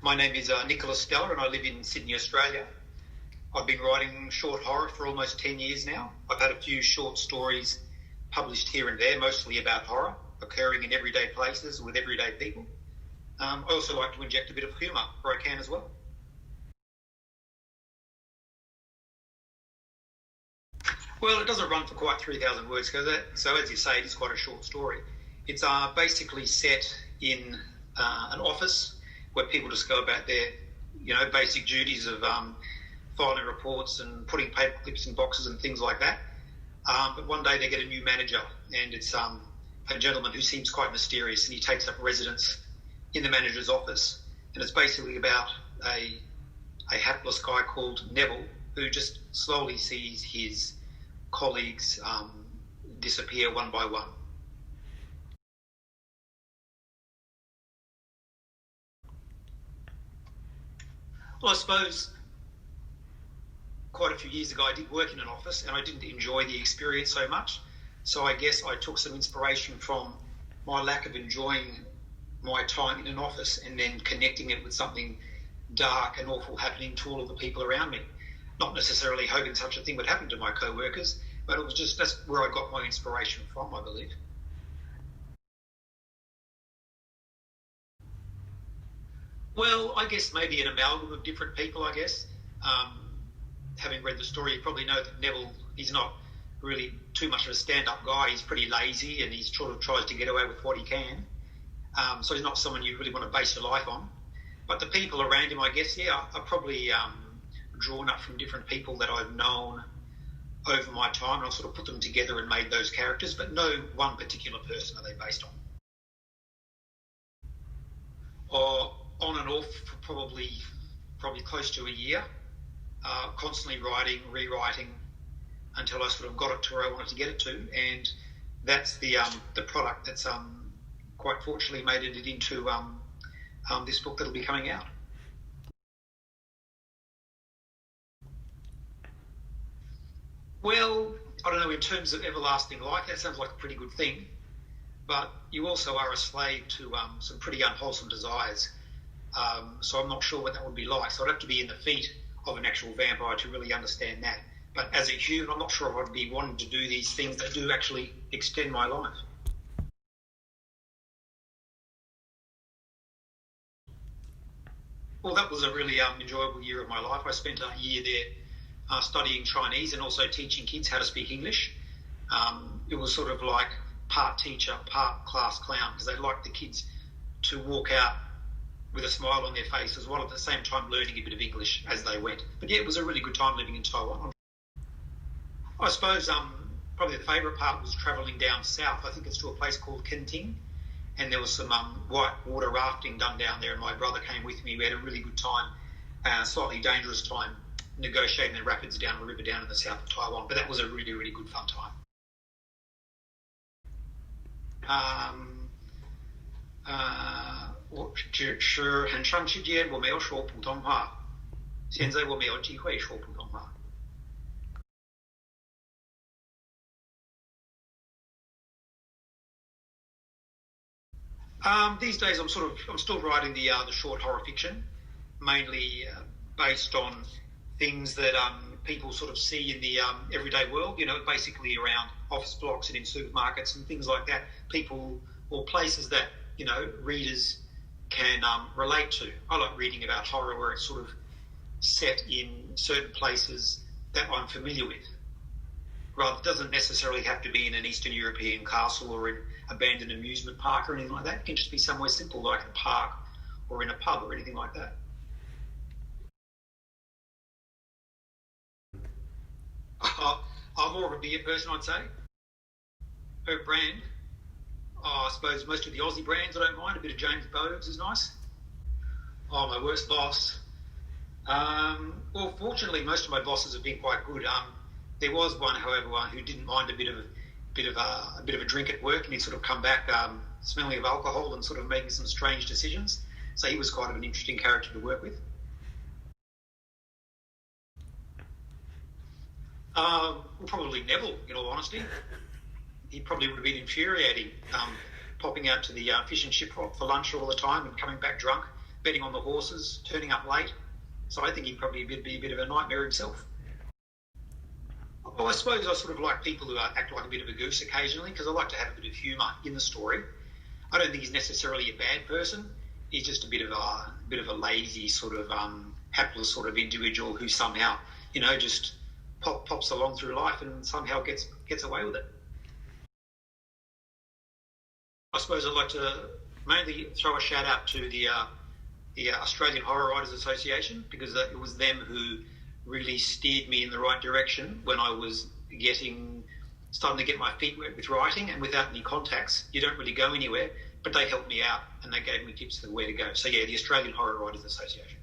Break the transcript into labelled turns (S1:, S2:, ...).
S1: My name is Nicholas Stella and I live in Sydney, Australia. I've been writing short horror for almost 10 years now. I've had a few short stories published here and there, mostly about horror, occurring in everyday places with everyday people. I also like to inject a bit of humour where I can as well. Well, it doesn't run for quite 3,000 words, so as you say, it is quite a short story. It's basically set in an office where people just go about their, basic duties of filing reports and putting paper clips in boxes and things like that. But one day they get a new manager, and it's a gentleman who seems quite mysterious, and he takes up residence in the manager's office. And it's basically about a hapless guy called Neville who just slowly sees his colleagues disappear one by one. Well, I suppose quite a few years ago I did work in an office and I didn't enjoy the experience so much. So I guess I took some inspiration from my lack of enjoying my time in an office and then connecting it with something dark and awful happening to all of the people around me. Not necessarily hoping such a thing would happen to my co-workers, but it was just, that's where I got my inspiration from, I believe. Well, I guess maybe an amalgam of different people, I guess. Having read the story, you probably know that Neville, he's not really too much of a stand-up guy. He's pretty lazy and he sort of tries to get away with what he can. So he's not someone you really want to base your life on. But the people around him, I guess, are probably drawn up from different people that I've known over my time, and I've sort of put them together and made those characters, but no one particular person are they based on. Or on and off for probably close to a year, constantly writing, rewriting, until I sort of got it to where I wanted to get it to, and that's the product that's quite fortunately made it into this book that'll be coming out. Well, I don't know, in terms of everlasting life, that sounds like a pretty good thing, but you also are a slave to some pretty unwholesome desires. So I'm not sure what that would be like. So I'd have to be in the feet of an actual vampire to really understand that. But as a human, I'm not sure if I'd be wanting to do these things that do actually extend my life. Well, that was a really enjoyable year of my life. I spent a year there studying Chinese and also teaching kids how to speak English. It was sort of like part teacher, part class clown, because they liked the kids to walk out with a smile on their face as well, at the same time learning a bit of English as they went. But yeah, it was a really good time living in Taiwan. I suppose probably the favourite part was travelling down south. I think it's to a place called Kenting, and there was some white water rafting done down there, and my brother came with me. We had a really good time, slightly dangerous time, negotiating the rapids down the river down in the south of Taiwan. But that was a really, really good fun time.是很长时间我没有说普通话，现在我没有机会说普通话。These days, I'm still writing the short horror fiction, mainly based on things that people sort of see in the everyday world. Basically around office blocks and in supermarkets and things like that. People or places that readers can relate to. I like reading about horror where it's sort of set in certain places that I'm familiar with. Rather, it doesn't necessarily have to be in an Eastern European castle or in abandoned amusement park or anything like that. It can just be somewhere simple like a park or in a pub or anything like that. I'm more of a beer person, I'd say. Per brand, I suppose most of the Aussie brands I don't mind. A bit of James Boves is nice. Oh, my worst boss. Well, fortunately, most of my bosses have been quite good. There was one, however, who didn't mind a bit of a drink at work, and he'd sort of come back smelling of alcohol and sort of making some strange decisions. So he was quite an interesting character to work with. Probably Neville, in all honesty. He probably would have been infuriating, popping out to the fish and chip for lunch all the time and coming back drunk betting on the horses, turning up late. So I think he'd probably be a bit of a nightmare himself. Well, I suppose I sort of like people who act like a bit of a goose occasionally, because I like to have a bit of humour in the story. I don't think he's necessarily a bad person. He's just a bit of a lazy sort of hapless sort of individual who somehow, just pops along through life and somehow gets away with it. I suppose I'd like to mainly throw a shout out to the Australian Horror Writers Association, because it was them who really steered me in the right direction when I was starting to get my feet wet with writing, and without any contacts, you don't really go anywhere, but they helped me out and they gave me tips of where to go. So yeah, the Australian Horror Writers Association.